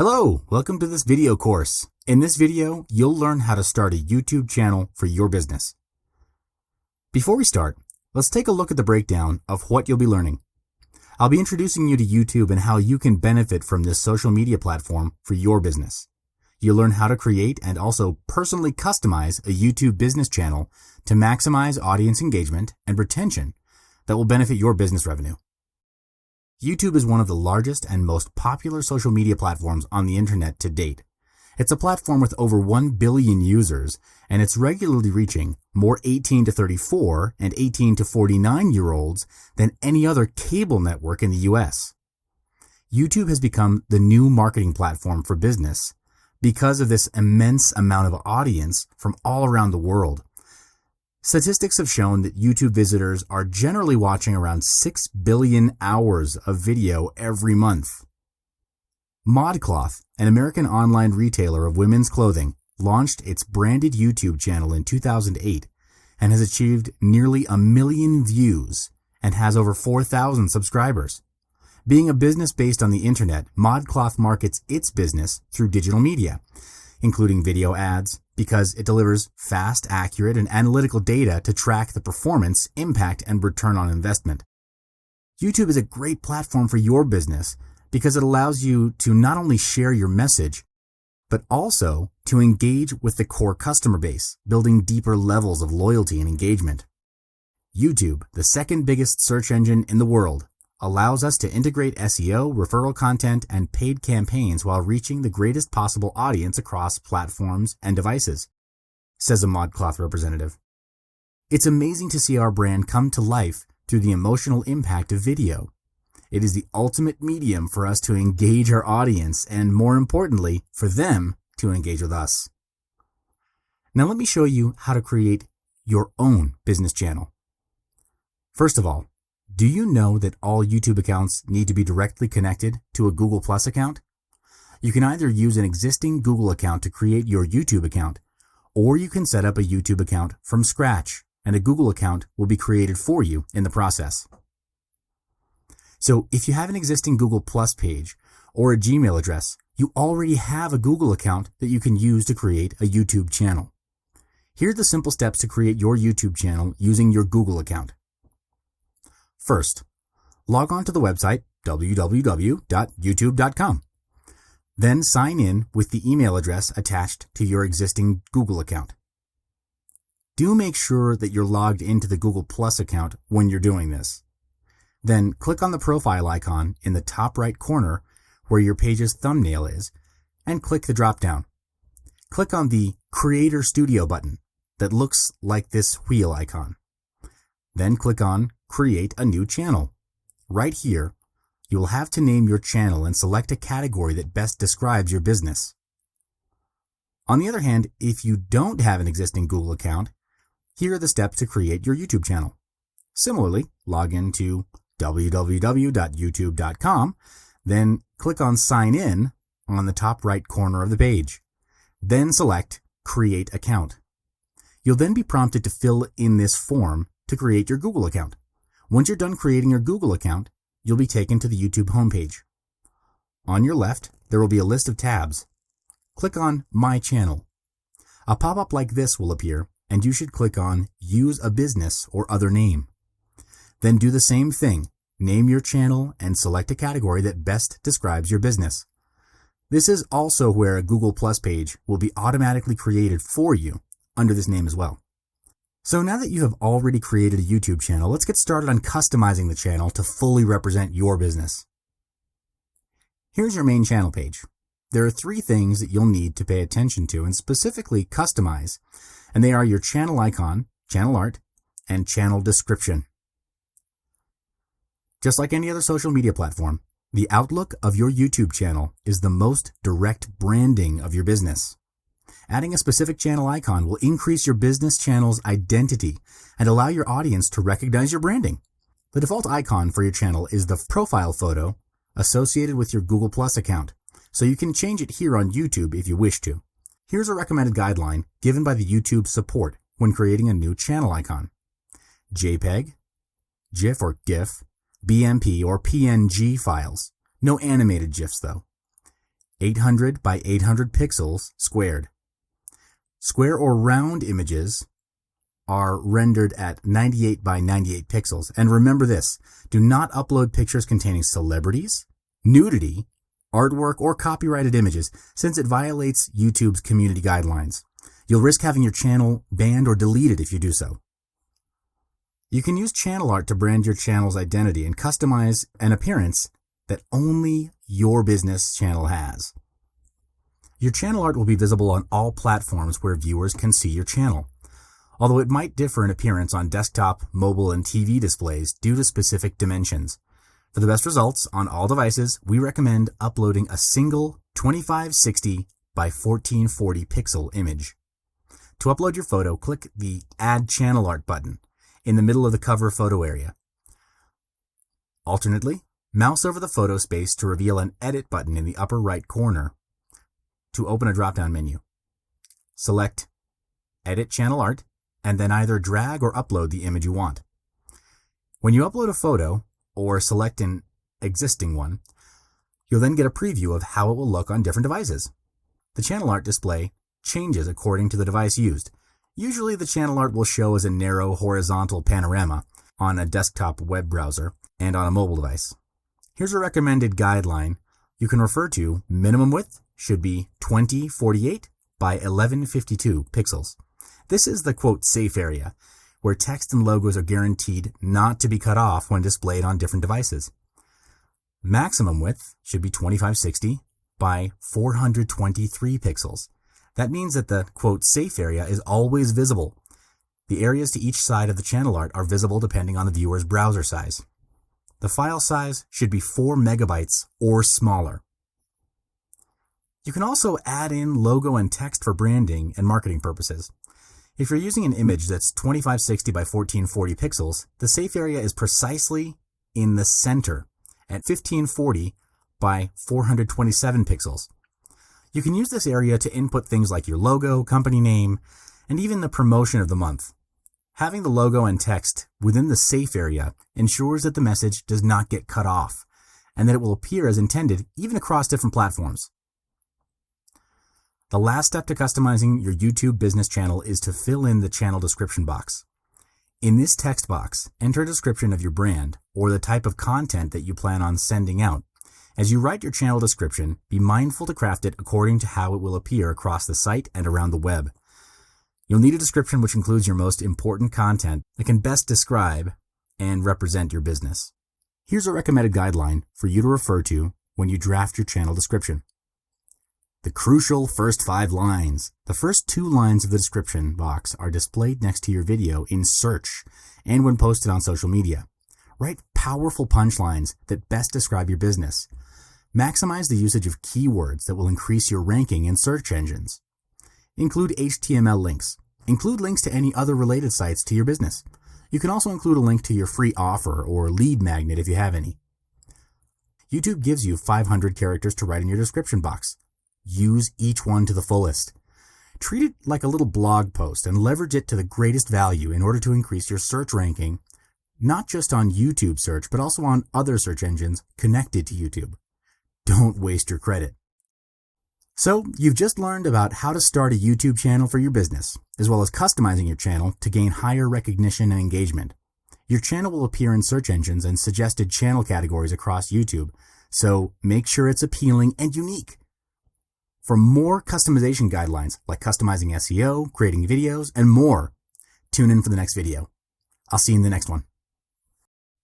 Hello, welcome to this video course. In this video, you'll learn how to start a YouTube channel for your business. Before we start, let's take a look at the breakdown of what you'll be learning. I'll be introducing you to YouTube and how you can benefit from this social media platform for your business. You'll learn how to create and also personally customize a YouTube business channel to maximize audience engagement and retention that will benefit your business revenue. YouTube is one of the largest and most popular social media platforms on the internet to date. It's a platform with over 1 billion users, and it's regularly reaching more 18 to 34 and 18 to 49-year-olds than any other cable network in the US. YouTube has become the new marketing platform for business because of this immense amount of audience from all around the world. Statistics have shown that YouTube visitors are generally watching around 6 billion hours of video every month. ModCloth, an American online retailer of women's clothing, launched its branded YouTube channel in 2008 and has achieved nearly 1 million views and has over 4,000 subscribers. Being a business based on the internet, ModCloth markets its business through digital media, including video ads, because it delivers fast, accurate, and analytical data to track the performance, impact, and return on investment. YouTube is a great platform for your business because it allows you to not only share your message, but also to engage with the core customer base, building deeper levels of loyalty and engagement. YouTube, the second biggest search engine in the world, allows us to integrate SEO, referral content, and paid campaigns while reaching the greatest possible audience across platforms and devices, says a ModCloth representative. It's amazing to see our brand come to life through the emotional impact of video. It is the ultimate medium for us to engage our audience and, more importantly, for them to engage with us. Now let me show you how to create your own business channel. First of all, do you know that all YouTube accounts need to be directly connected to a Google Plus account? You can either use an existing Google account to create your YouTube account, or you can set up a YouTube account from scratch, and a Google account will be created for you in the process. So if you have an existing Google Plus page or a Gmail address, you already have a Google account that you can use to create a YouTube channel. Here are the simple steps to create your YouTube channel using your Google account. First, log on to the website www.youtube.com. Then sign in with the email address attached to your existing Google account. Do make sure that you're logged into the Google Plus account when you're doing this. Then click on the profile icon in the top right corner where your page's thumbnail is and click the drop-down. Click on the Creator Studio button that looks like this wheel icon. Then click on Create a New Channel. Right here, you will have to name your channel and select a category that best describes your business. On the other hand, if you don't have an existing Google account, here are the steps to create your YouTube channel. Similarly, log into www.youtube.com, then click on Sign In on the top right corner of the page. Then select Create Account. You'll then be prompted to fill in this form to create your Google account. Once you're done creating your Google account, you'll be taken to the YouTube homepage. On your left, there will be a list of tabs. Click on My Channel. A pop-up like this will appear, and you should click on Use a Business or Other Name. Then do the same thing. Name your channel and select a category that best describes your business. This is also where a Google Plus page will be automatically created for you under this name as well. So now that you have already created a YouTube channel, let's get started on customizing the channel to fully represent your business. Here's your main channel page. There are 3 things that you'll need to pay attention to and specifically customize, and they are your channel icon, channel art, and channel description. Just like any other social media platform, the outlook of your YouTube channel is the most direct branding of your business. Adding a specific channel icon will increase your business channel's identity and allow your audience to recognize your branding. The default icon for your channel is the profile photo associated with your Google Plus account, so you can change it here on YouTube if you wish to. Here's a recommended guideline given by the YouTube support when creating a new channel icon. JPEG, GIF or GIF, BMP or PNG files. No animated GIFs though. 800 by 800 pixels squared. Square or round images are rendered at 98 by 98 pixels. And remember this, do not upload pictures containing celebrities, nudity, artwork, or copyrighted images, since it violates YouTube's community guidelines. You'll risk having your channel banned or deleted if you do so. You can use channel art to brand your channel's identity and customize an appearance that only your business channel has. Your channel art will be visible on all platforms where viewers can see your channel, although it might differ in appearance on desktop, mobile, and TV displays due to specific dimensions. For the best results on all devices, we recommend uploading a single 2560 by 1440 pixel image. To upload your photo, click the Add Channel Art button in the middle of the cover photo area. Alternately, mouse over the photo space to reveal an Edit button in the upper right corner to open a drop-down menu. Select Edit Channel Art and then either drag or upload the image you want. When you upload a photo or select an existing one, you'll then get a preview of how it will look on different devices. The channel art display changes according to the device used. Usually the channel art will show as a narrow horizontal panorama on a desktop web browser and on a mobile device. Here's a recommended guideline you can refer to. Minimum width should be 2048 by 1152 pixels. This is the quote safe area, where text and logos are guaranteed not to be cut off when displayed on different devices. Maximum width should be 2560 by 423 pixels. That means that the quote safe area is always visible. The areas to each side of the channel art are visible depending on the viewer's browser size. The file size should be 4 megabytes or smaller. You can also add in logo and text for branding and marketing purposes. If you're using an image that's 2560 by 1440 pixels, the safe area is precisely in the center at 1540 by 427 pixels. You can use this area to input things like your logo, company name, and even the promotion of the month. Having the logo and text within the safe area ensures that the message does not get cut off, and that it will appear as intended even across different platforms. The last step to customizing your YouTube business channel is to fill in the channel description box. In this text box, enter a description of your brand or the type of content that you plan on sending out. As you write your channel description, be mindful to craft it according to how it will appear across the site and around the web. You'll need a description which includes your most important content that can best describe and represent your business. Here's a recommended guideline for you to refer to when you draft your channel description. The crucial first 5 lines. The first 2 lines of the description box are displayed next to your video in search and when posted on social media. Write powerful punchlines that best describe your business. Maximize the usage of keywords that will increase your ranking in search engines. Include HTML links. Include links to any other related sites to your business. You can also include a link to your free offer or lead magnet if you have any. YouTube gives you 500 characters to write in your description box. Use each one to the fullest. Treat it like a little blog post and leverage it to the greatest value in order to increase your search ranking, not just on YouTube search, but also on other search engines connected to YouTube. Don't waste your credit. So, you've just learned about how to start a YouTube channel for your business, as well as customizing your channel to gain higher recognition and engagement. Your channel will appear in search engines and suggested channel categories across YouTube, so make sure it's appealing and unique. For more customization guidelines like customizing SEO, creating videos, and more, tune in for the next video. I'll see you in the next one.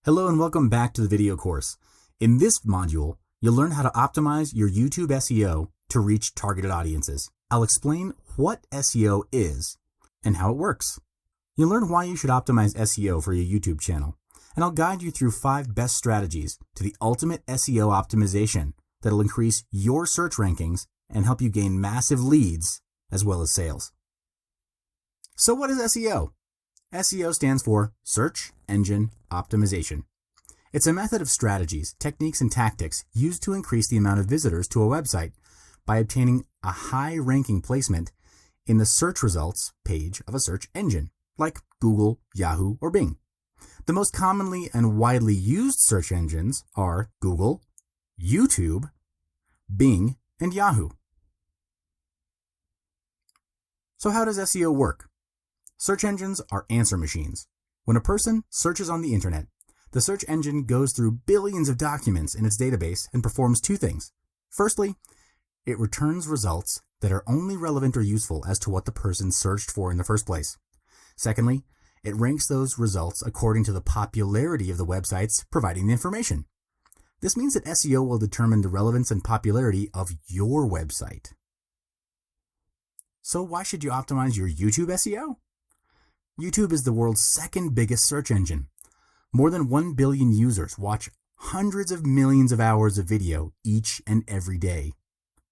Hello and welcome back to the video course. In this module, you'll learn how to optimize your YouTube SEO to reach targeted audiences. I'll explain what SEO is and how it works. You'll learn why you should optimize SEO for your YouTube channel, and I'll guide you through 5 best strategies to the ultimate SEO optimization that'll increase your search rankings and help you gain massive leads as well as sales. So what is SEO? SEO stands for Search Engine Optimization. It's a method of strategies, techniques, and tactics used to increase the amount of visitors to a website by obtaining a high ranking placement in the search results page of a search engine, like Google, Yahoo, or Bing. The most commonly and widely used search engines are Google, YouTube, Bing, and Yahoo. So how does SEO work? Search engines are answer machines. When a person searches on the internet, the search engine goes through billions of documents in its database and performs two things. Firstly, it returns results that are only relevant or useful as to what the person searched for in the first place. Secondly, it ranks those results according to the popularity of the websites providing the information. This means that SEO will determine the relevance and popularity of your website. So why should you optimize your YouTube SEO? YouTube is the world's second biggest search engine. More than 1 billion users watch hundreds of millions of hours of video each and every day.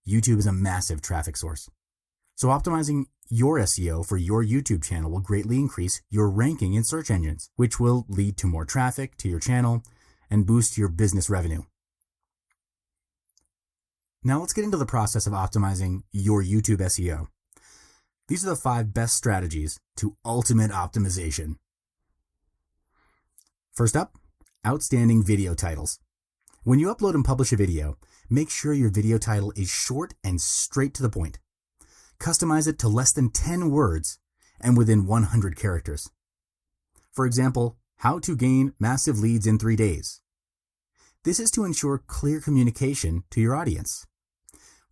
YouTube is a massive traffic source. So optimizing your SEO for your YouTube channel will greatly increase your ranking in search engines, which will lead to more traffic to your channel and boost your business revenue. Now let's get into the process of optimizing your YouTube SEO. These are the 5 best strategies to ultimate optimization. First up, outstanding video titles. When you upload and publish a video, make sure your video title is short and straight to the point. Customize it to less than 10 words and within 100 characters. For example, how to gain massive leads in 3 days. This is to ensure clear communication to your audience.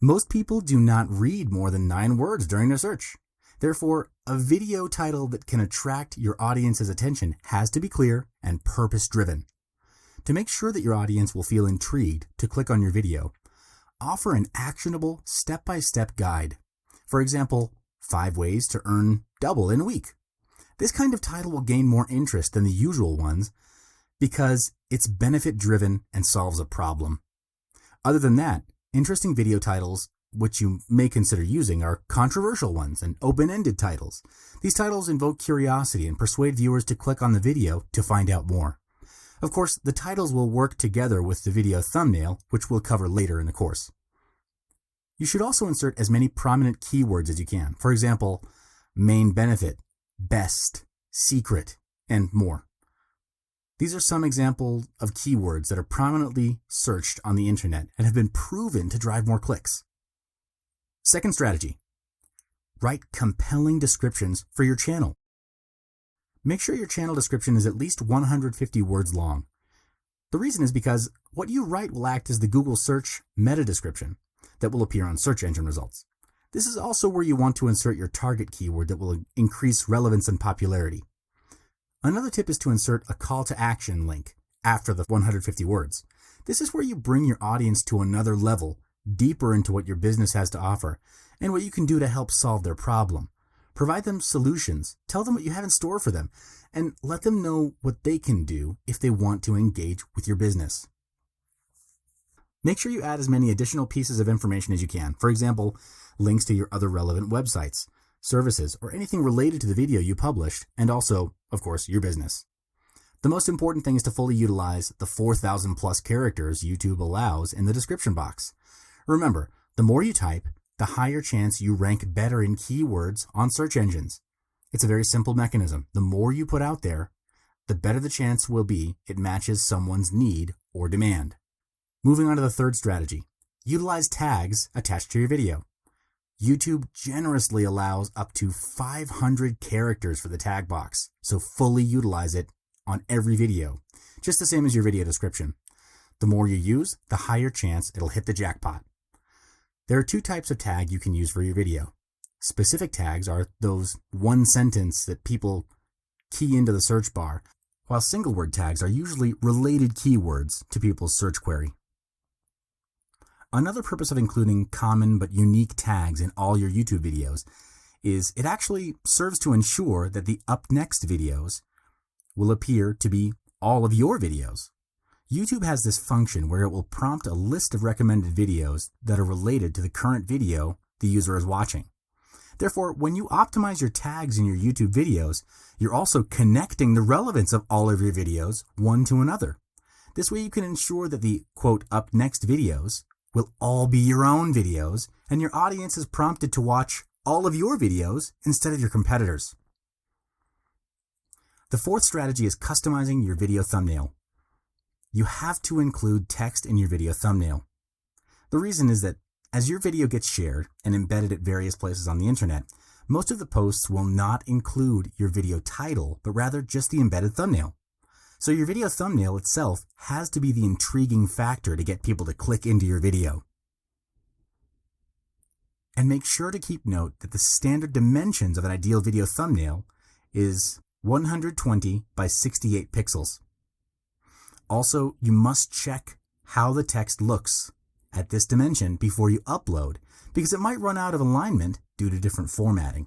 Most people do not read more than 9 words during their search. Therefore, a video title that can attract your audience's attention has to be clear and purpose-driven. To make sure that your audience will feel intrigued to click on your video, offer an actionable step-by-step guide. For example, 5 ways to earn double in a week. This kind of title will gain more interest than the usual ones because it's benefit-driven and solves a problem. Other than that, interesting video titles, which you may consider using, are controversial ones and open-ended titles. These titles invoke curiosity and persuade viewers to click on the video to find out more. Of course, the titles will work together with the video thumbnail, which we'll cover later in the course. You should also insert as many prominent keywords as you can. For example, main benefit, best, secret, and more. These are some examples of keywords that are prominently searched on the internet and have been proven to drive more clicks. Second strategy, write compelling descriptions for your channel. Make sure your channel description is at least 150 words long. The reason is because what you write will act as the Google search meta description that will appear on search engine results. This is also where you want to insert your target keyword that will increase relevance and popularity. Another tip is to insert a call to action link after the 150 words. This is where you bring your audience to another level, deeper into what your business has to offer and what you can do to help solve their problem. Provide them solutions, tell them what you have in store for them, and let them know what they can do if they want to engage with your business. Make sure you add as many additional pieces of information as you can. For example, links to your other relevant websites, services, or anything related to the video you published, and also, of course, your business. The most important thing is to fully utilize the 4,000 plus characters YouTube allows in the description box. Remember, the more you type, the higher chance you rank better in keywords on search engines. It's a very simple mechanism. The more you put out there, the better the chance will be it matches someone's need or demand. Moving on to the third strategy, utilize tags attached to your video. YouTube generously allows up to 500 characters for the tag box, so fully utilize it on every video, just the same as your video description. The more you use, the higher chance it'll hit the jackpot. There are 2 types of tag you can use for your video. Specific tags are those one sentence that people key into the search bar, while single word tags are usually related keywords to people's search query. Another purpose of including common but unique tags in all your YouTube videos is it actually serves to ensure that the up next videos will appear to be all of your videos. YouTube has this function where it will prompt a list of recommended videos that are related to the current video the user is watching. Therefore, when you optimize your tags in your YouTube videos, you're also connecting the relevance of all of your videos one to another. This way you can ensure that the, quote, up next videos will all be your own videos, and your audience is prompted to watch all of your videos instead of your competitors. The fourth strategy is customizing your video thumbnail. You have to include text in your video thumbnail. The reason is that As your video gets shared and embedded at various places on the internet, most of the posts will not include your video title, but rather just the embedded thumbnail. So your video thumbnail itself has to be the intriguing factor to get people to click into your video. And make sure to keep note that the standard dimensions of an ideal video thumbnail is 120 by 68 pixels. Also, you must check how the text looks at this dimension before you upload, because it might run out of alignment due to different formatting.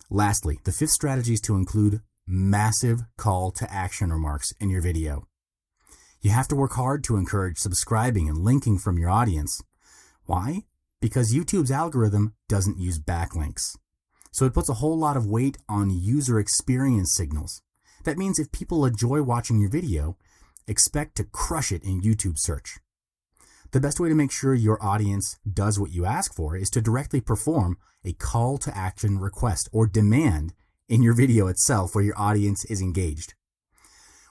Lastly, the fifth strategy is to include massive call to action remarks in your video. You have to work hard to encourage subscribing and linking from your audience. Why? Because YouTube's algorithm doesn't use backlinks. So it puts a whole lot of weight on user experience signals. That means if people enjoy watching your video, expect to crush it in YouTube search. The best way to make sure your audience does what you ask for is to directly perform a call to action request or demand in your video itself where your audience is engaged.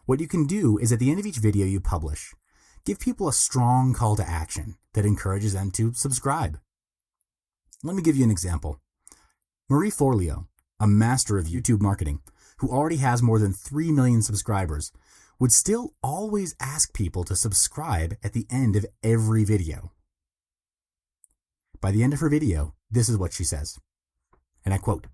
What you can do is at the end of each video you publish, give people a strong call to action that encourages them to subscribe. Let me give you an example. Marie Forleo, a master of YouTube marketing, who already has more than 3 million subscribers, would still always ask people to subscribe at the end of every video. By the end of her video, this is what she says, and I quote,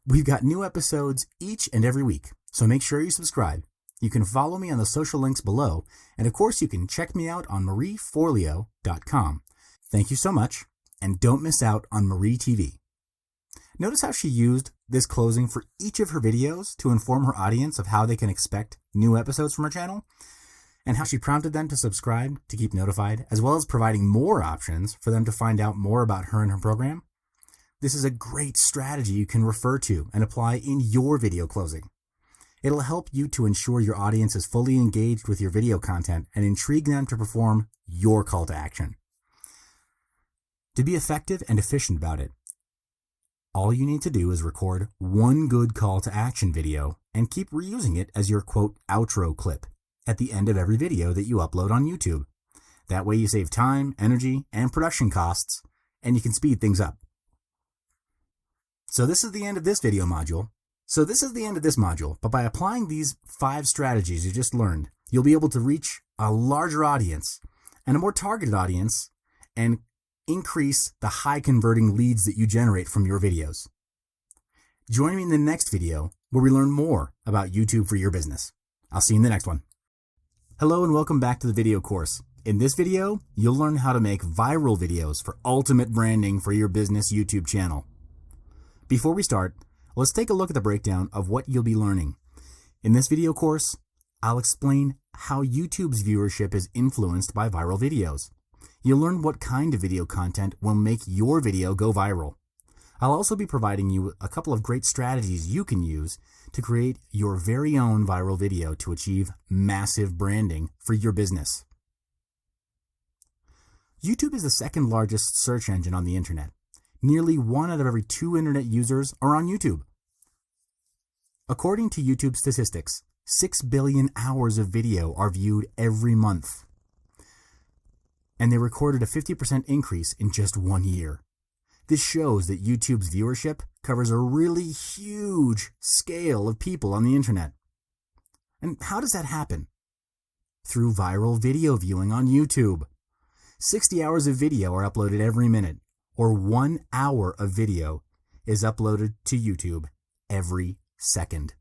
"We've got new episodes each and every week, so make sure you subscribe. You can follow me on the social links below, and of course you can check me out on marieforleo.com. Thank you so much, and don't miss out on Marie TV." Notice how she used this closing for each of her videos to inform her audience of how they can expect new episodes from her channel, and how she prompted them to subscribe to keep notified, as well as providing more options for them to find out more about her and her program. This is a great strategy you can refer to and apply in your video closing. It'll help you to ensure your audience is fully engaged with your video content and intrigue them to perform your call to action. To be effective and efficient about it, all you need to do is record one good call to action video and keep reusing it as your quote outro clip at the end of every video that you upload on YouTube. That way you save time, energy, and production costs, and you can speed things up. So this is the end of this video module. But by applying these 5 strategies you just learned, you'll be able to reach a larger audience and a more targeted audience and increase the high converting leads that you generate from your videos. Join me in the next video where we learn more about YouTube for your business. I'll see you in the next one. Hello and welcome back to the video course. In this video, you'll learn how to make viral videos for ultimate branding for your business YouTube channel. Before we start, let's take a look at the breakdown of what you'll be learning. In this video course, I'll explain how YouTube's viewership is influenced by viral videos. You'll learn what kind of video content will make your video go viral. I'll also be providing you a couple of great strategies you can use to create your very own viral video to achieve massive branding for your business. YouTube is the second largest search engine on the internet. Nearly 1 out of every 2 internet users are on YouTube. According to YouTube statistics, 6 billion hours of video are viewed every month. And they recorded a 50% increase in just 1 year. This shows that YouTube's viewership covers a really huge scale of people on the internet. And how does that happen? Through viral video viewing on YouTube. 60 hours of video are uploaded every minute, or 1 hour of video is uploaded to YouTube every second.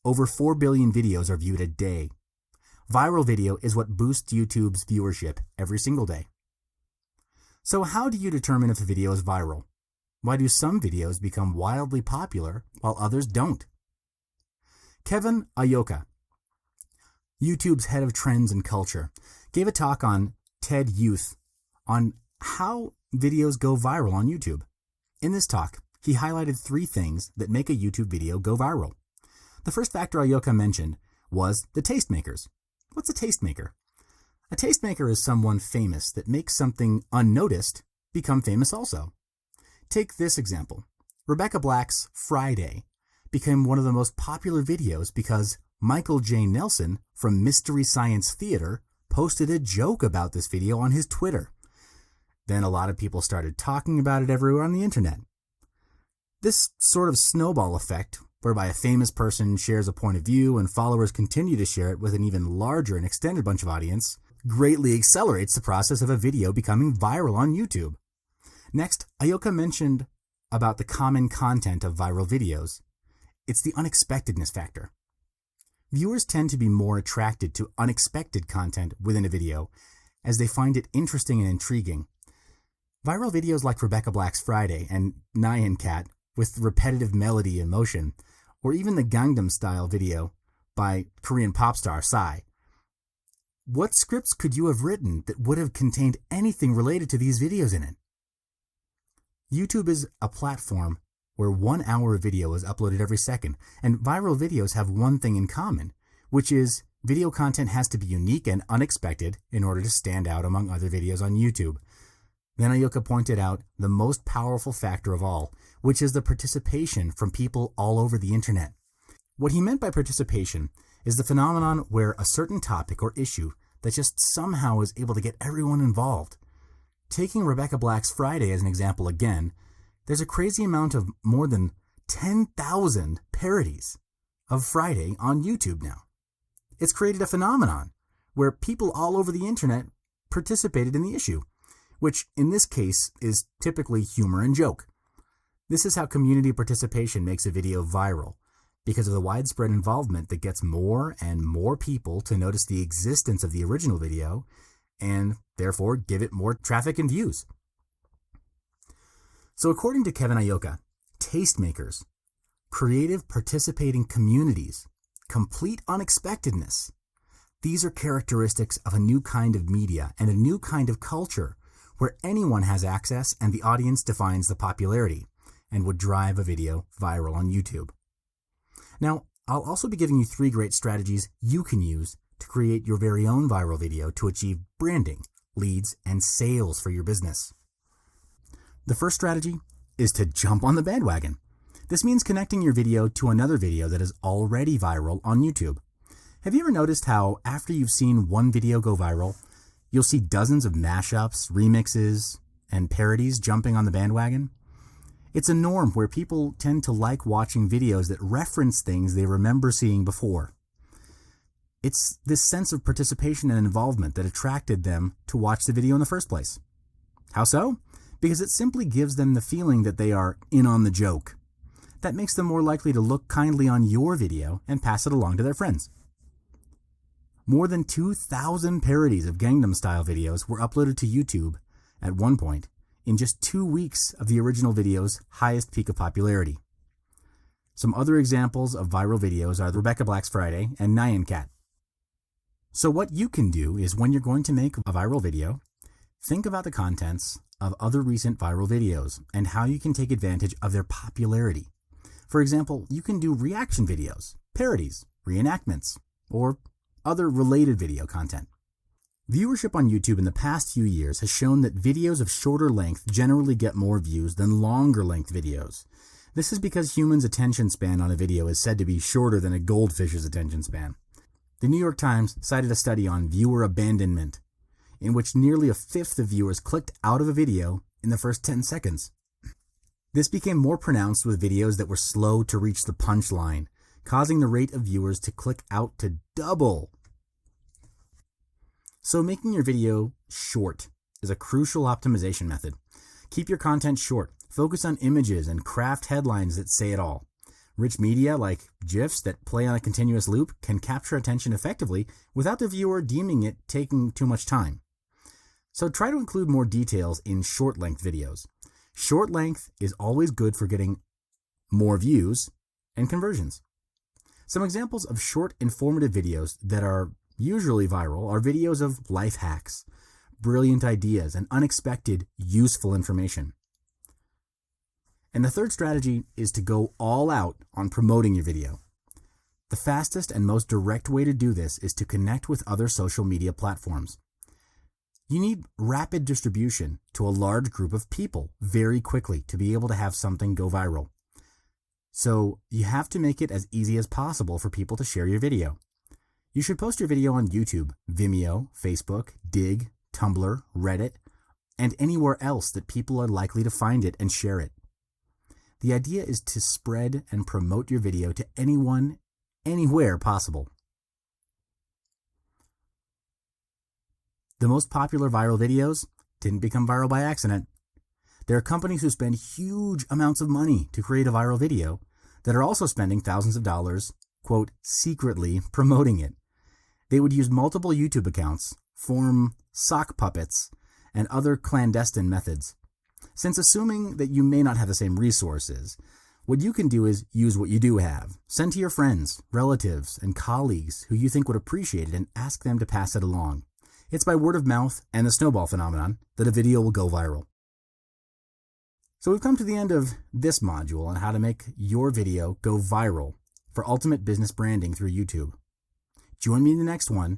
Over 4 billion videos are viewed a day. Viral video is what boosts YouTube's viewership every single day. So how do you determine if a video is viral? Why do some videos become wildly popular while others don't? Kevin Ayoka, YouTube's head of trends and culture, gave a talk on TED Youth on how videos go viral on YouTube. In this talk, he highlighted 3 things that make a YouTube video go viral. The first factor Ayoka mentioned was the tastemakers. What's a tastemaker? A tastemaker is someone famous that makes something unnoticed become famous also. Take this example. Rebecca Black's Friday became one of the most popular videos because Michael J. Nelson from Mystery Science Theater posted a joke about this video on his Twitter. Then a lot of people started talking about it everywhere on the internet. This sort of snowball effect, whereby a famous person shares a point of view and followers continue to share it with an even larger and extended bunch of audience, greatly accelerates the process of a video becoming viral on YouTube. Next, Ayoka mentioned about the common content of viral videos. It's the unexpectedness factor. Viewers tend to be more attracted to unexpected content within a video, as they find it interesting and intriguing. Viral videos like Rebecca Black's Friday and Nyan Cat with repetitive melody and motion, or even the Gangnam Style video by Korean pop star Psy. What scripts could you have written that would have contained anything related to these videos in it? YouTube is a platform where 1 hour of video is uploaded every second, and viral videos have one thing in common, which is video content has to be unique and unexpected in order to stand out among other videos on YouTube. Then Ayoka pointed out the most powerful factor of all, which is the participation from people all over the internet. What he meant by participation is the phenomenon where a certain topic or issue that just somehow is able to get everyone involved. Taking Rebecca Black's Friday as an example again, there's a crazy amount of more than 10,000 parodies of Friday on YouTube now. It's created a phenomenon where people all over the internet participated in the issue, which in this case is typically humor and joke. This is how community participation makes a video viral, because of the widespread involvement that gets more and more people to notice the existence of the original video and therefore give it more traffic and views. So according to Kevin Ayoka, tastemakers, creative participating communities, complete unexpectedness, these are characteristics of a new kind of media and a new kind of culture where anyone has access and the audience defines the popularity and would drive a video viral on YouTube. Now, I'll also be giving you 3 great strategies you can use to create your very own viral video to achieve branding, leads, and sales for your business. The first strategy is to jump on the bandwagon. This means connecting your video to another video that is already viral on YouTube. Have you ever noticed how after you've seen one video go viral, you'll see dozens of mashups, remixes, and parodies jumping on the bandwagon? It's a norm where people tend to like watching videos that reference things they remember seeing before. It's this sense of participation and involvement that attracted them to watch the video in the first place. How so? Because it simply gives them the feeling that they are in on the joke. That makes them more likely to look kindly on your video and pass it along to their friends. More than 2,000 parodies of Gangnam Style videos were uploaded to YouTube at one point in just 2 weeks of the original video's highest peak of popularity. Some other examples of viral videos are Rebecca Black's Friday and Nyan Cat. So what you can do is when you're going to make a viral video, think about the contents of other recent viral videos and how you can take advantage of their popularity. For example, you can do reaction videos, parodies, reenactments, or other related video content. Viewership on YouTube in the past few years has shown that videos of shorter length generally get more views than longer length videos. This is because humans' attention span on a video is said to be shorter than a goldfish's attention span. The New York Times cited a study on viewer abandonment, in which nearly a fifth of viewers clicked out of a video in the first 10 seconds. This became more pronounced with videos that were slow to reach the punchline, causing the rate of viewers to click out to double. So making your video short is a crucial optimization method. Keep your content short, focus on images, and craft headlines that say it all. Rich media like GIFs that play on a continuous loop can capture attention effectively without the viewer deeming it taking too much time. So try to include more details in short-length videos. Short length is always good for getting more views and conversions. Some examples of short, informative videos that are usually viral are videos of life hacks, brilliant ideas, and unexpected, useful information. And the third strategy is to go all out on promoting your video. The fastest and most direct way to do this is to connect with other social media platforms. You need rapid distribution to a large group of people very quickly to be able to have something go viral. So you have to make it as easy as possible for people to share your video. You should post your video on YouTube, Vimeo, Facebook, Dig, Tumblr, Reddit, and anywhere else that people are likely to find it and share it. The idea is to spread and promote your video to anyone, anywhere possible. The most popular viral videos didn't become viral by accident. There are companies who spend huge amounts of money to create a viral video that are also spending thousands of dollars, quote, secretly promoting it. They would use multiple YouTube accounts, form sock puppets, and other clandestine methods. Since assuming that you may not have the same resources, what you can do is use what you do have. Send to your friends, relatives, and colleagues who you think would appreciate it and ask them to pass it along. It's by word of mouth and the snowball phenomenon that a video will go viral. So we've come to the end of this module on how to make your video go viral for ultimate business branding through YouTube. Join me in the next one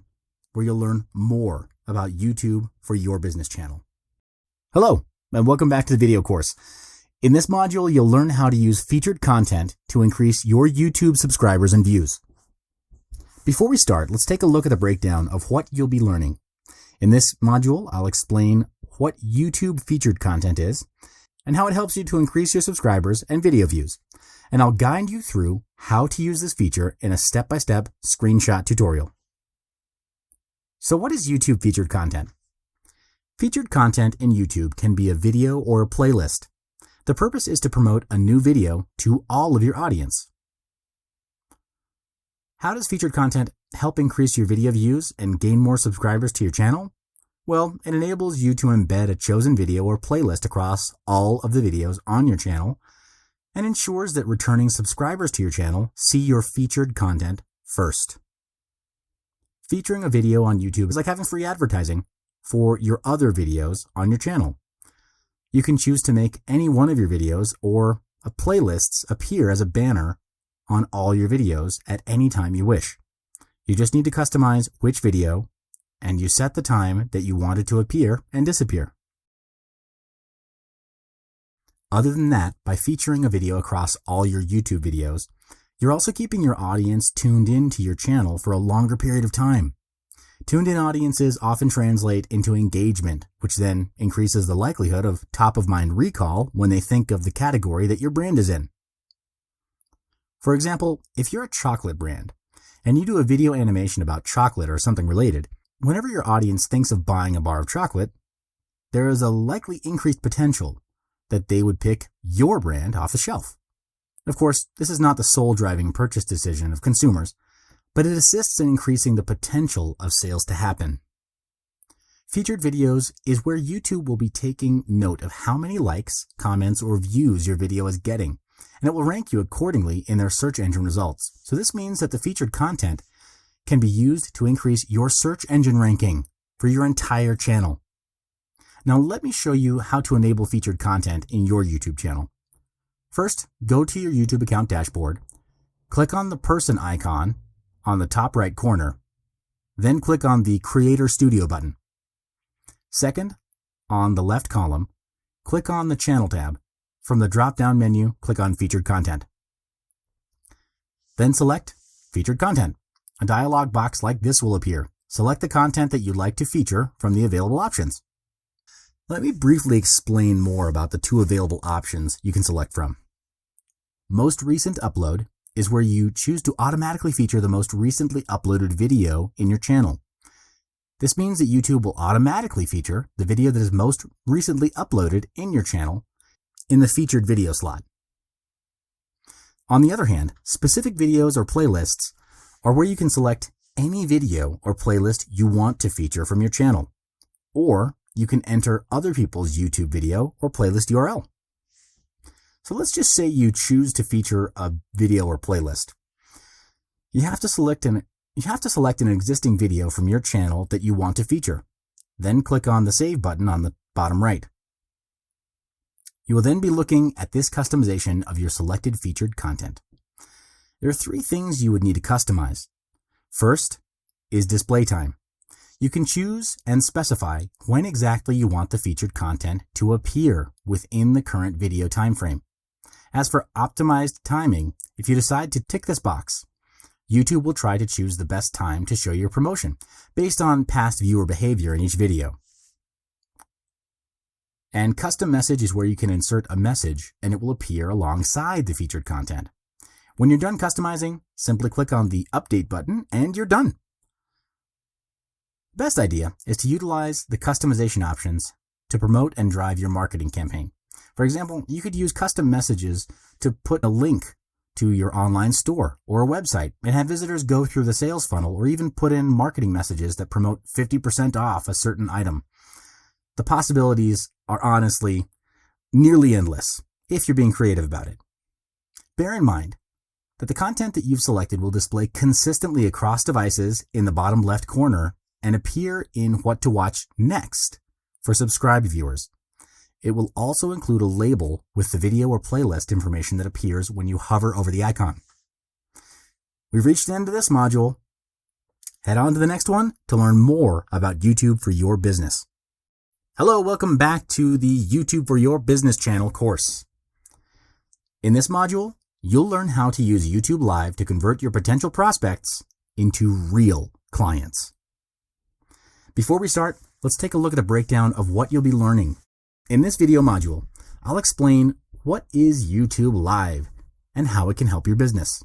where you'll learn more about YouTube for your business channel. Hello, and welcome back to the video course. In this module, you'll learn how to use featured content to increase your YouTube subscribers and views. Before we start, let's take a look at the breakdown of what you'll be learning. In this module, I'll explain what YouTube featured content is and how it helps you to increase your subscribers and video views. And I'll guide you through how to use this feature in a step-by-step screenshot tutorial. So what is YouTube featured content? Featured content in YouTube can be a video or a playlist. The purpose is to promote a new video to all of your audience. How does featured content help increase your video views and gain more subscribers to your channel? Well, it enables you to embed a chosen video or playlist across all of the videos on your channel and ensures that returning subscribers to your channel see your featured content first. Featuring a video on YouTube is like having free advertising for your other videos on your channel. You can choose to make any one of your videos or playlists appear as a banner on all your videos at any time you wish. You just need to customize which video, and you set the time that you want it to appear and disappear. Other than that, by featuring a video across all your YouTube videos, you're also keeping your audience tuned in to your channel for a longer period of time. Tuned-in audiences often translate into engagement, which then increases the likelihood of top-of-mind recall when they think of the category that your brand is in. For example, if you're a chocolate brand and you do a video animation about chocolate or something related, whenever your audience thinks of buying a bar of chocolate, there is a likely increased potential that they would pick your brand off the shelf. Of course, this is not the sole driving purchase decision of consumers, but it assists in increasing the potential of sales to happen. Featured videos is where YouTube will be taking note of how many likes, comments, or views your video is getting, and it will rank you accordingly in their search engine results. So this means that the featured content can be used to increase your search engine ranking for your entire channel. Now let me show you how to enable featured content in your YouTube channel. First, go to your YouTube account dashboard, click on the person icon on the top right corner, then click on the Creator Studio button. Second, on the left column, click on the Channel tab. From the drop-down menu, click on Featured Content. Then select Featured Content. A dialog box like this will appear. Select the content that you'd like to feature from the available options. Let me briefly explain more about the two available options you can select from. Most Recent Upload is where you choose to automatically feature the most recently uploaded video in your channel. This means that YouTube will automatically feature the video that is most recently uploaded in your channel in the featured video slot. On the other hand, specific videos or playlists are where you can select any video or playlist you want to feature from your channel, or you can enter other people's YouTube video or playlist URL. So let's just say you choose to feature a video or playlist. You have to select an existing video from your channel that you want to feature. Then click on the Save button on the bottom right. You will then be looking at this customization of your selected featured content. There are three things you would need to customize. First is display time. You can choose and specify when exactly you want the featured content to appear within the current video time frame. As for optimized timing, if you decide to tick this box, YouTube will try to choose the best time to show your promotion based on past viewer behavior in each video. And custom message is where you can insert a message and it will appear alongside the featured content. When you're done customizing, simply click on the update button and you're done. Best idea is to utilize the customization options to promote and drive your marketing campaign. For example, you could use custom messages to put a link to your online store or a website and have visitors go through the sales funnel, or even put in marketing messages that promote 50% off a certain item. The possibilities are honestly nearly endless if you're being creative about it. Bear in mind that the content that you've selected will display consistently across devices in the bottom left corner and appear in What to Watch Next for subscribed viewers. It will also include a label with the video or playlist information that appears when you hover over the icon. We've reached the end of this module. Head on to the next one to learn more about YouTube for your business. Hello, welcome back to the YouTube for Your Business channel course. In this module, you'll learn how to use YouTube Live to convert your potential prospects into real clients. Before we start, let's take a look at a breakdown of what you'll be learning. In this video module, I'll explain what is YouTube Live and how it can help your business.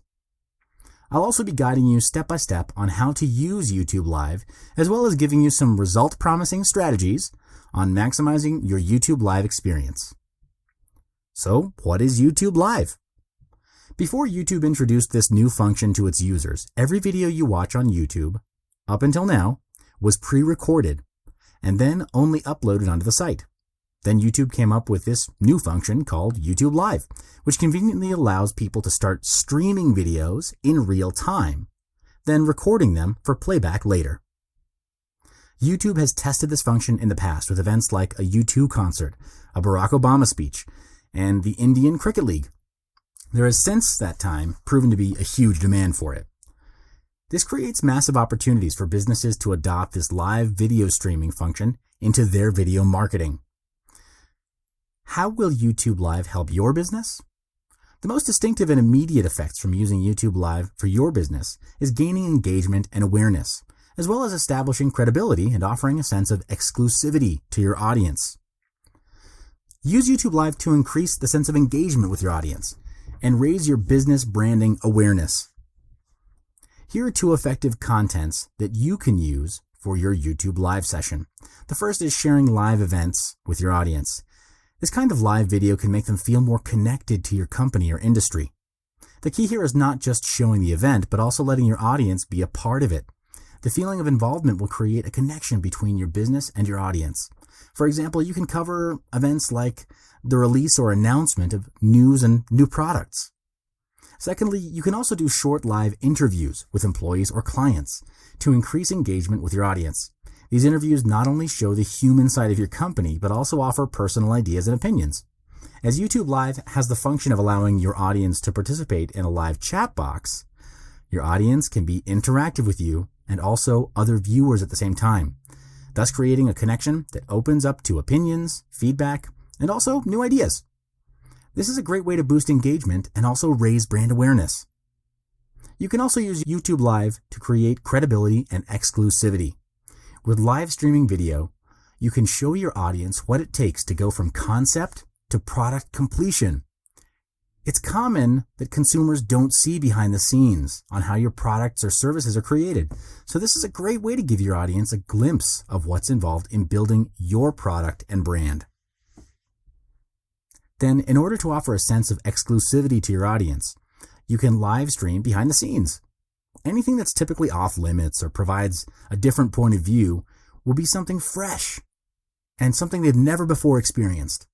I'll also be guiding you step by step on how to use YouTube Live, as well as giving you some result-promising strategies on maximizing your YouTube Live experience. So, what is YouTube Live? Before YouTube introduced this new function to its users, every video you watch on YouTube, up until now, was pre-recorded and then only uploaded onto the site. Then YouTube came up with this new function called YouTube Live, which conveniently allows people to start streaming videos in real time, then recording them for playback later. YouTube has tested this function in the past with events like a U2 concert, a Barack Obama speech, and the Indian Cricket League. There has since that time proven to be a huge demand for it. This creates massive opportunities for businesses to adopt this live video streaming function into their video marketing. How will YouTube Live help your business? The most distinctive and immediate effects from using YouTube Live for your business is gaining engagement and awareness, as well as establishing credibility and offering a sense of exclusivity to your audience. Use YouTube Live to increase the sense of engagement with your audience and raise your business branding awareness. Here are two effective contents that you can use for your YouTube Live session. The first is sharing live events with your audience. This kind of live video can make them feel more connected to your company or industry. The key here is not just showing the event, but also letting your audience be a part of it. The feeling of involvement will create a connection between your business and your audience. For example, you can cover events like the release or announcement of news and new products. Secondly, you can also do short live interviews with employees or clients to increase engagement with your audience. These interviews not only show the human side of your company, but also offer personal ideas and opinions. As YouTube Live has the function of allowing your audience to participate in a live chat box, your audience can be interactive with you and also other viewers at the same time, thus creating a connection that opens up to opinions, feedback, and also new ideas. This is a great way to boost engagement and also raise brand awareness. You can also use YouTube Live to create credibility and exclusivity. With live streaming video, you can show your audience what it takes to go from concept to product completion. It's common that consumers don't see behind the scenes on how your products or services are created. So this is a great way to give your audience a glimpse of what's involved in building your product and brand. Then, in order to offer a sense of exclusivity to your audience, you can live stream behind the scenes. Anything that's typically off limits or provides a different point of view will be something fresh and something they've never before experienced.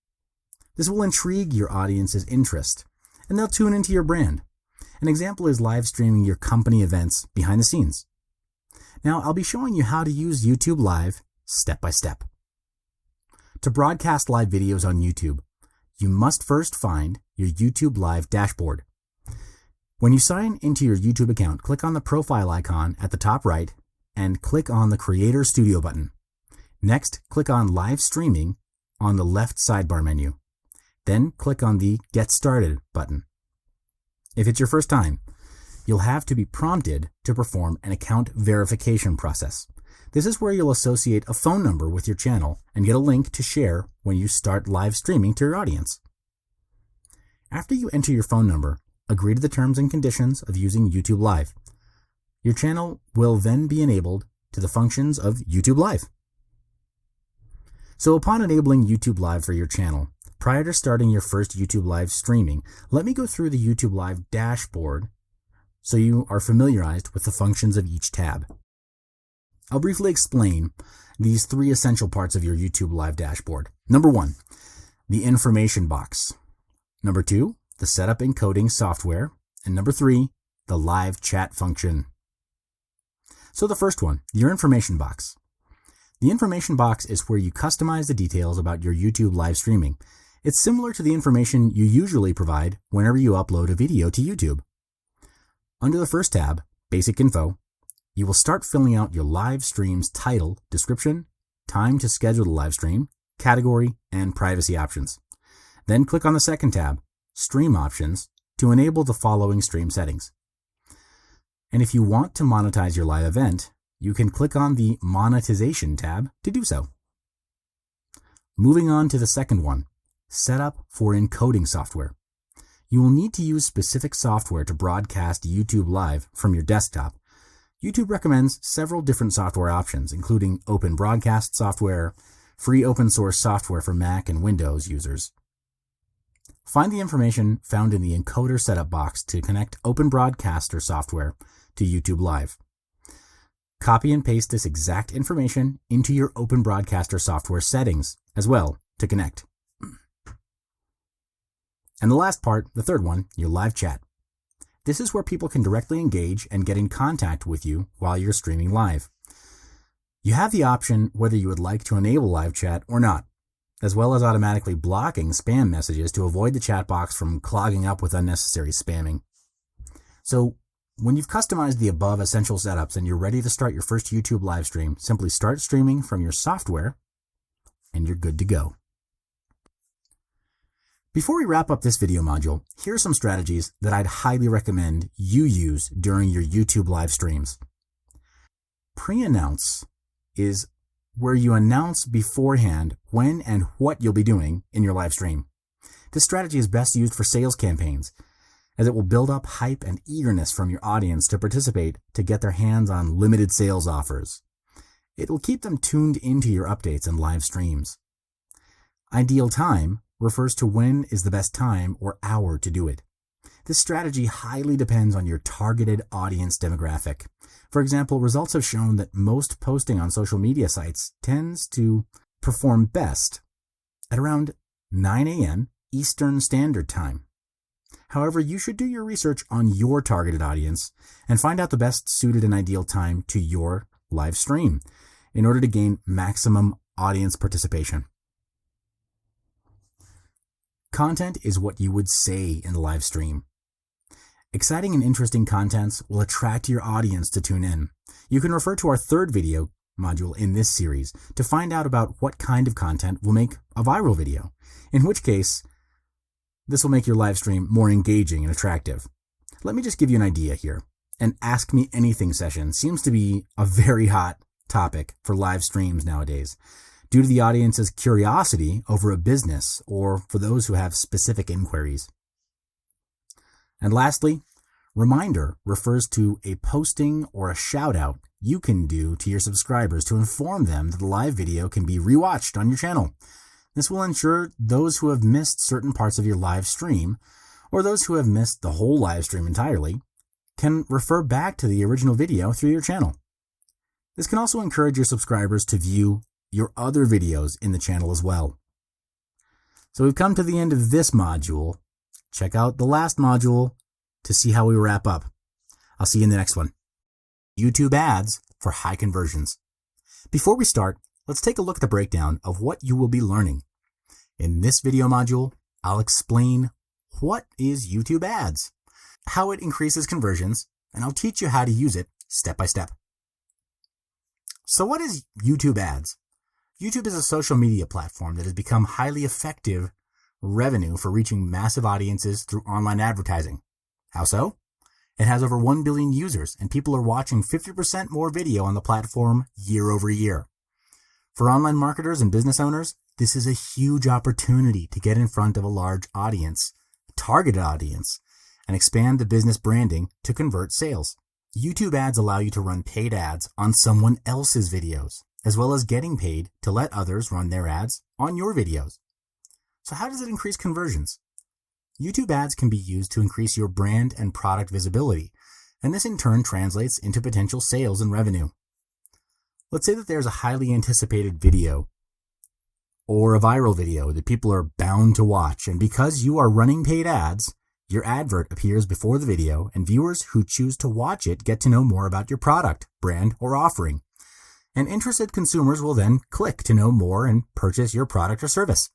This will intrigue your audience's interest, and they'll tune into your brand. An example is live streaming your company events behind the scenes. Now, I'll be showing you how to use YouTube Live step by step. To broadcast live videos on YouTube, you must first find your YouTube Live dashboard. When you sign into your YouTube account, click on the profile icon at the top right and click on the Creator Studio button. Next, click on Live Streaming on the left sidebar menu. Then click on the Get Started button. If it's your first time, you'll have to be prompted to perform an account verification process. This is where you'll associate a phone number with your channel and get a link to share when you start live streaming to your audience. After you enter your phone number, agree to the terms and conditions of using YouTube Live. Your channel will then be enabled to the functions of YouTube Live. So upon enabling YouTube Live for your channel, prior to starting your first YouTube Live streaming, let me go through the YouTube Live dashboard so you are familiarized with the functions of each tab. I'll briefly explain these three essential parts of your YouTube Live dashboard. Number 1, the information box. Number 2, the setup encoding software. And number 3, the live chat function. So the first one, your information box. The information box is where you customize the details about your YouTube live streaming. It's similar to the information you usually provide whenever you upload a video to YouTube. Under the first tab, Basic Info, you will start filling out your live stream's title, description, time to schedule the live stream, category, and privacy options. Then click on the second tab, Stream Options, to enable the following stream settings. And if you want to monetize your live event, you can click on the Monetization tab to do so. Moving on to the second one, Setup for encoding software. You will need to use specific software to broadcast YouTube Live from your desktop. YouTube recommends several different software options, including Open Broadcast software, free open source software for Mac and Windows users. Find the information found in the encoder setup box to connect Open Broadcaster software to YouTube Live. Copy and paste this exact information into your Open Broadcaster software settings as well to connect. And the last part, the third one, your live chat. This is where people can directly engage and get in contact with you while you're streaming live. You have the option whether you would like to enable live chat or not, as well as automatically blocking spam messages to avoid the chat box from clogging up with unnecessary spamming. So when you've customized the above essential setups and you're ready to start your first YouTube live stream, simply start streaming from your software and you're good to go. Before we wrap up this video module, here are some strategies that I'd highly recommend you use during your YouTube live streams. Pre-announce is where you announce beforehand when and what you'll be doing in your live stream. This strategy is best used for sales campaigns, as it will build up hype and eagerness from your audience to participate to get their hands on limited sales offers. It will keep them tuned into your updates and live streams. Ideal time refers to when is the best time or hour to do it. This strategy highly depends on your targeted audience demographic. For example, results have shown that most posting on social media sites tends to perform best at around 9 a.m. Eastern Standard Time. However, you should do your research on your targeted audience and find out the best suited and ideal time to your live stream in order to gain maximum audience participation. Content is what you would say in the live stream. Exciting and interesting contents will attract your audience to tune in. You can refer to our third video module in this series to find out about what kind of content will make a viral video, in which case this will make your live stream more engaging and attractive. Let me just give you an idea here. An Ask Me Anything session seems to be a very hot topic for live streams nowadays, due to the audience's curiosity over a business or for those who have specific inquiries. And lastly, reminder refers to a posting or a shout out you can do to your subscribers to inform them that the live video can be rewatched on your channel. This will ensure those who have missed certain parts of your live stream, or those who have missed the whole live stream entirely, can refer back to the original video through your channel. This can also encourage your subscribers to view your other videos in the channel as well. So we've come to the end of this module. Check out the last module to see how we wrap up. I'll see you in the next one. YouTube ads for high conversions. Before we start, let's take a look at the breakdown of what you will be learning. In this video module, I'll explain what is YouTube ads, how it increases conversions, and I'll teach you how to use it step by step. So what is YouTube ads? YouTube is a social media platform that has become highly effective revenue for reaching massive audiences through online advertising. How so? It has over 1 billion users, and people are watching 50% more video on the platform year over year. For online marketers and business owners, this is a huge opportunity to get in front of a large audience, a targeted audience, and expand the business branding to convert sales. YouTube ads allow you to run paid ads on someone else's videos, as well as getting paid to let others run their ads on your videos. So how does it increase conversions? YouTube ads can be used to increase your brand and product visibility, and this in turn translates into potential sales and revenue. Let's say that there's a highly anticipated video or a viral video that people are bound to watch, and because you are running paid ads, your advert appears before the video, and viewers who choose to watch it get to know more about your product, brand, or offering. And interested consumers will then click to know more and purchase your product or service.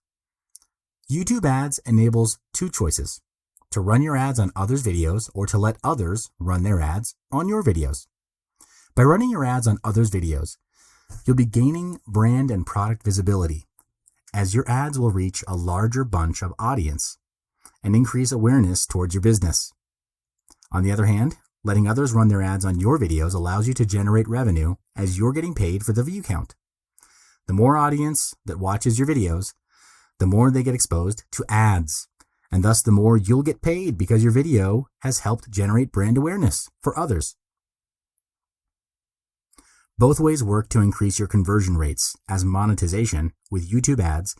YouTube ads enables two choices: to run your ads on others' videos or to let others run their ads on your videos. By running your ads on others' videos, you'll be gaining brand and product visibility, as your ads will reach a larger bunch of audience and increase awareness towards your business. On the other hand, letting others run their ads on your videos allows you to generate revenue as you're getting paid for the view count. The more audience that watches your videos, the more they get exposed to ads, and thus the more you'll get paid because your video has helped generate brand awareness for others. Both ways work to increase your conversion rates, as monetization with YouTube ads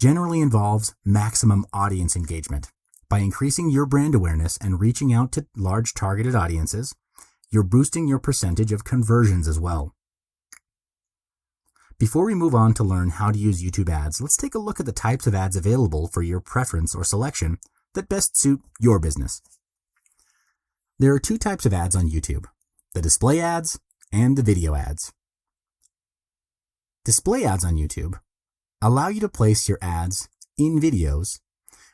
generally involves maximum audience engagement. By increasing your brand awareness and reaching out to large targeted audiences, you're boosting your percentage of conversions as well. Before we move on to learn how to use YouTube ads, let's take a look at the types of ads available for your preference or selection that best suit your business. There are two types of ads on YouTube: the display ads and the video ads. Display ads on YouTube allow you to place your ads in videos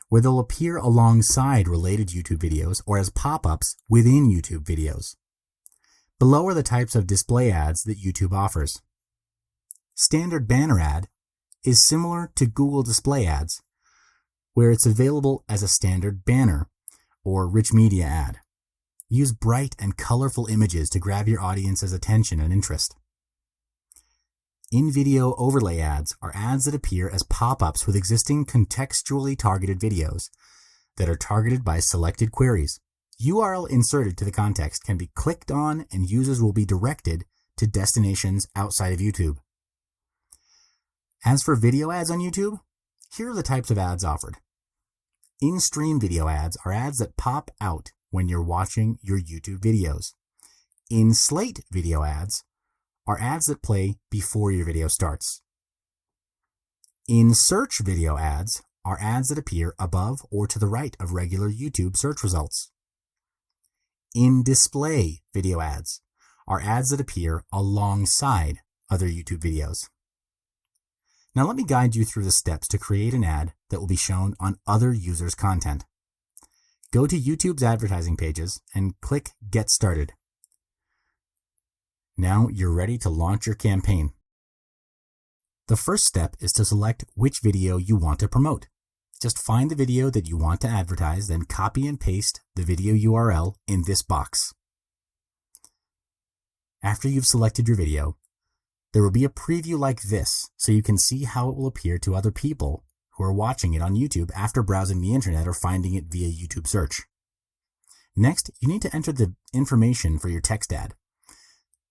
where they'll appear alongside related YouTube videos or as pop-ups within YouTube videos. Below are the types of display ads that YouTube offers. Standard banner ad is similar to Google Display Ads, where it's available as a standard banner or rich media ad. Use bright and colorful images to grab your audience's attention and interest. In-video overlay ads are ads that appear as pop-ups with existing contextually targeted videos that are targeted by selected queries. URL inserted to the context can be clicked on, and users will be directed to destinations outside of YouTube. As for video ads on YouTube, here are the types of ads offered. In-stream video ads are ads that pop out when you're watching your YouTube videos. In-slate video ads are ads that play before your video starts. In-search video ads are ads that appear above or to the right of regular YouTube search results. In-display video ads are ads that appear alongside other YouTube videos. Now let me guide you through the steps to create an ad that will be shown on other users' content. Go to YouTube's advertising pages and click Get Started. Now you're ready to launch your campaign. The first step is to select which video you want to promote. Just find the video that you want to advertise, then copy and paste the video URL in this box. After you've selected your video, there will be a preview like this, so you can see how it will appear to other people who are watching it on YouTube after browsing the internet or finding it via YouTube search. Next, you need to enter the information for your text ad.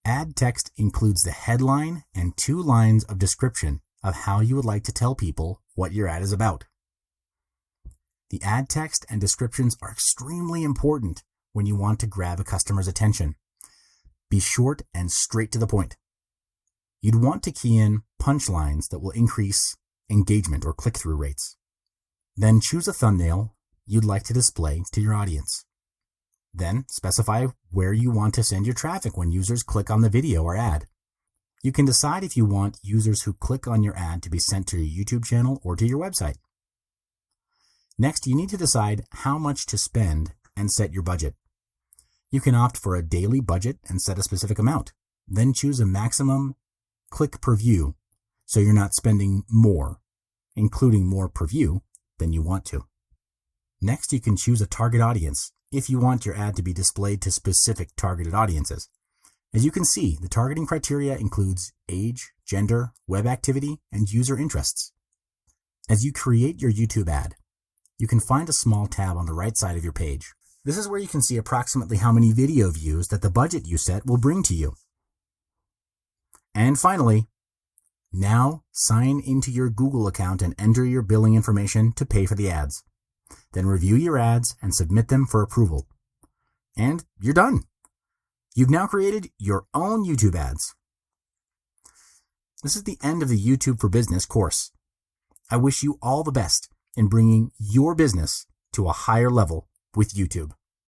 Ad text includes the headline and 2 lines of description of how you would like to tell people what your ad is about. The ad text and descriptions are extremely important when you want to grab a customer's attention. Be short and straight to the point. You'd want to key in punchlines that will increase engagement or click-through rates. Then choose a thumbnail you'd like to display to your audience. Then specify where you want to send your traffic when users click on the video or ad. You can decide if you want users who click on your ad to be sent to your YouTube channel or to your website. Next, you need to decide how much to spend and set your budget. You can opt for a daily budget and set a specific amount. Then choose a maximum click per view so you're not spending more, including more per view, than you want to. Next, you can choose a target audience if you want your ad to be displayed to specific targeted audiences. As you can see, the targeting criteria includes age, gender, web activity, and user interests. As you create your YouTube ad, you can find a small tab on the right side of your page. This is where you can see approximately how many video views that the budget you set will bring to you. And finally, now sign into your Google account and enter your billing information to pay for the ads. Then review your ads and submit them for approval. And you're done. You've now created your own YouTube ads. This is the end of the YouTube for Business course. I wish you all the best in bringing your business to a higher level with YouTube.